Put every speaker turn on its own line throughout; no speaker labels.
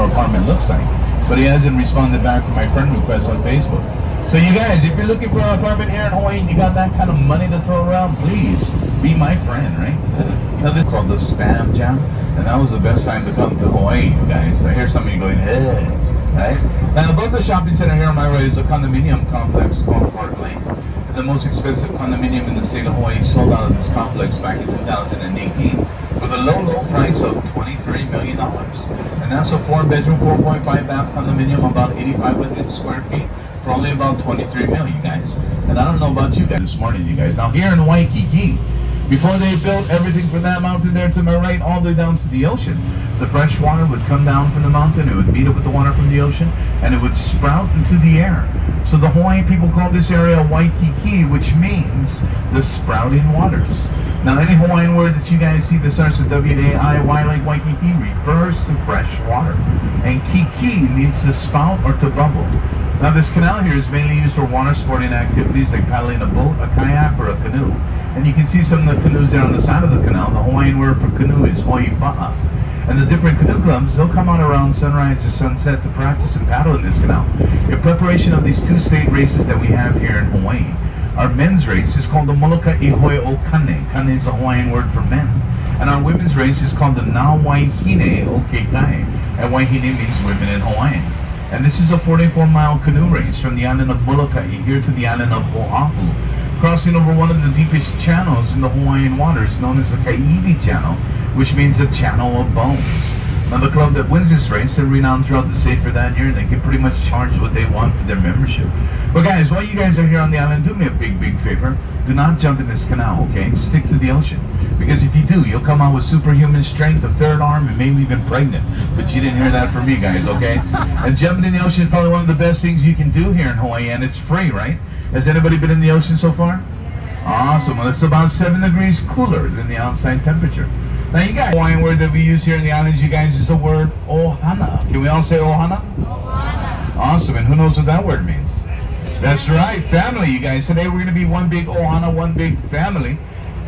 our apartment looks like. But he hasn't responded back to my friend request on Facebook. So you guys, if you're looking for an apartment here in Hawaii and you got that kind of money to throw around, please be my friend, right? Now this is called the Spam Jam, and that was the best time to come to Hawaii, you guys. I hear some of you going, hey, right? Now above the shopping center here on my right is a condominium complex called Park Lane. The most expensive condominium in the state of Hawaii sold out of this complex back in 2018 for the low price of $23 million. And that's a 4-bedroom, 4.5 bath condominium, about 8,500 square feet for only about $23 million, guys. And I don't know about you guys this morning, you guys. Now here in Waikiki, before they built everything from that mountain there to my right all the way down to the ocean, the fresh water would come down from the mountain, it would meet up with the water from the ocean, and it would sprout into the air. So the Hawaiian people call this area Waikiki, which means the sprouting waters. Now any Hawaiian word that you guys see that starts with W-A-I-Y like Waikiki refers to fresh water. And kiki means to spout or to bubble. Now this canal here is mainly used for water sporting activities like paddling a boat, a kayak, or a canoe. And you can see some of the canoes there on the side of the canal. The Hawaiian word for canoe is hoipa'a. And the different canoe clubs, they'll come out around sunrise or sunset to practice and paddle in this canal in preparation of these two state races that we have here in Hawaii. Our men's race is called the Moloka Ihoi o Kane. Kane is a Hawaiian word for men. And our women's race is called the Na Waihine o Kekai. And Waihine means women in Hawaiian. And this is a 44-mile canoe race from the island of Molokai here to the island of Oahu, crossing over one of the deepest channels in the Hawaiian waters known as the Kaiwi Channel, which means the Channel of Bones. Now the club that wins this race, they're renowned throughout the state for that year, and they can pretty much charge what they want for their membership. But guys, while you guys are here on the island, do me a big favor. Do not jump in this canal, okay? Stick to the ocean. Because if you do, you'll come out with superhuman strength, a third arm, and maybe even pregnant. But you didn't hear that from me, guys, okay? And jumping in the ocean is probably one of the best things you can do here in Hawaii, and it's free, right? Has anybody been in the ocean so far? Awesome. Well, it's about 7 degrees cooler than the outside temperature. Now you got a Hawaiian word that we use here in the islands, you guys, is the word ohana. Can we all say ohana? Ohana. Awesome. And who knows what that word means? That's right, family, you guys. Today we're going to be one big ohana, one big family.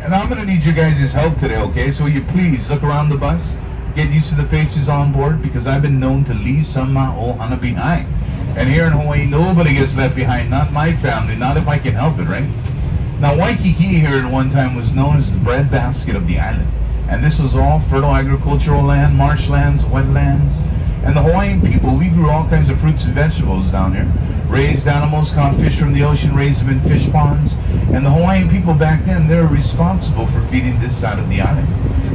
And I'm going to need your guys' help today, okay? So will you please look around the bus, get used to the faces on board, because I've been known to leave some ohana behind. And here in Hawaii, nobody gets left behind, not my family, not if I can help it, right? Now Waikiki here at one time was known as the breadbasket of the island. And this was all fertile agricultural land, marshlands, wetlands. And the Hawaiian people, we grew all kinds of fruits and vegetables down here. Raised animals, caught fish from the ocean, raised them in fish ponds. And the Hawaiian people back then, they were responsible for feeding this side of the island.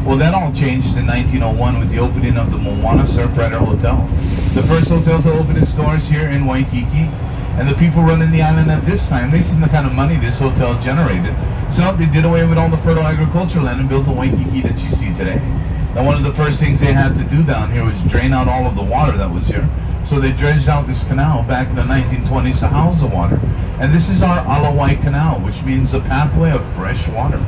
Well, that all changed in 1901 with the opening of the Moana Surfrider Hotel. The first hotel to open its doors here in Waikiki. And the people running the island at this time, they seen the kind of money this hotel generated. So they did away with all the fertile agricultural land and built the Waikiki that you see today. Now one of the first things they had to do down here was drain out all of the water that was here. So they dredged out this canal back in the 1920s to house the water. And this is our Alawai Canal, which means a pathway of fresh water.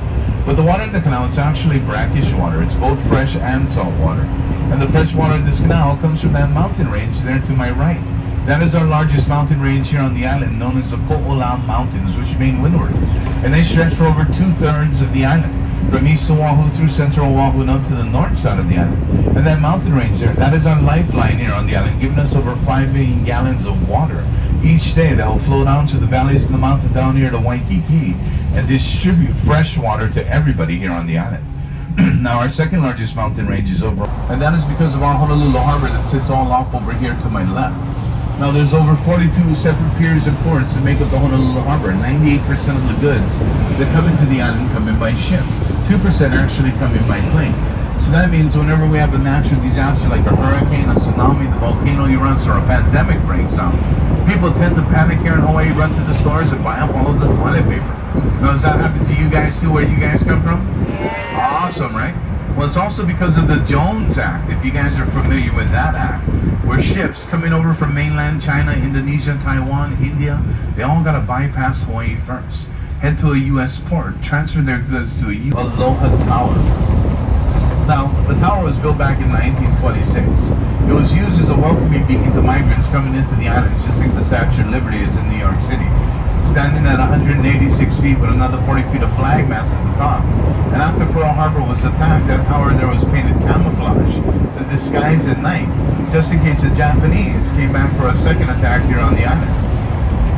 But the water in the canal, it's actually brackish water. It's both fresh and salt water. And the fresh water in this canal comes from that mountain range there to my right. That is our largest mountain range here on the island, known as the Ko'olau Mountains, which mean windward. And they stretch for over 2/3 of the island, from east Oahu through central Oahu and up to the north side of the island. And that mountain range there, that is our lifeline here on the island, giving us over 5 million gallons of water each day that will flow down through the valleys of the mountain down here to Waikiki and distribute fresh water to everybody here on the island. Now our second largest mountain range is over, and that is because of our Honolulu Harbor that sits all off over here to my left. Now there's over 42 separate piers and ports that make up the Honolulu Harbor. 98% of the goods that come into the island come in by ship. 2% actually come in by plane. So that means whenever we have a natural disaster like a hurricane, a tsunami, the volcano erupts, or a pandemic breaks out, people tend to panic here in Hawaii, run to the stores and buy up all of the toilet paper. Now does that happen to you guys too, where you guys come from? Yeah. Awesome, right? Well, it's also because of the Jones Act, if you guys are familiar with that act, where ships coming over from mainland China, Indonesia, Taiwan, India, they all got to bypass Hawaii first, head to a U.S. port, transfer their goods to a Aloha Tower. Now, the tower was built back in 1926. It was used as a welcoming beacon to migrants coming into the islands, just like the Statue of Liberty is in New York City. Standing at 186 feet with another 40 feet of flag mast at the top. And after Pearl Harbor was attacked, that tower there was painted camouflage to disguise at night. just in case the Japanese came back for a second attack here on the island.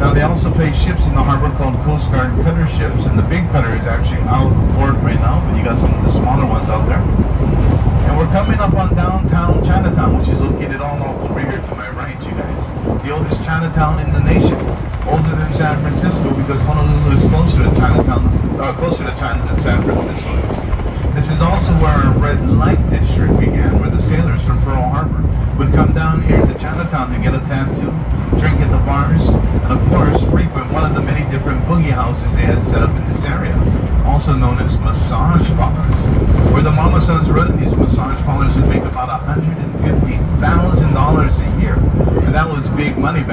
Now they also place ships in the harbor called Coast Guard cutter ships, and the big cutter is actually out of port right now, but you got some of the smaller ones out there. And we're coming up on downtown Chinatown, which is located all over here to my right, you guys. The oldest Chinatown in the nation, older than San Francisco, because Honolulu is closer to Chinatown, closer to China than San Francisco is. This is also where our red light district began, where the sailors from Pearl Harbor would come down here to Chinatown to get a tattoo, drink at the bars, and of course frequent one of the many different boogie houses they had set up in this area, also known as massage parlors, where the mama sons running these massage parlors would make about $150,000 a year, and that was big money back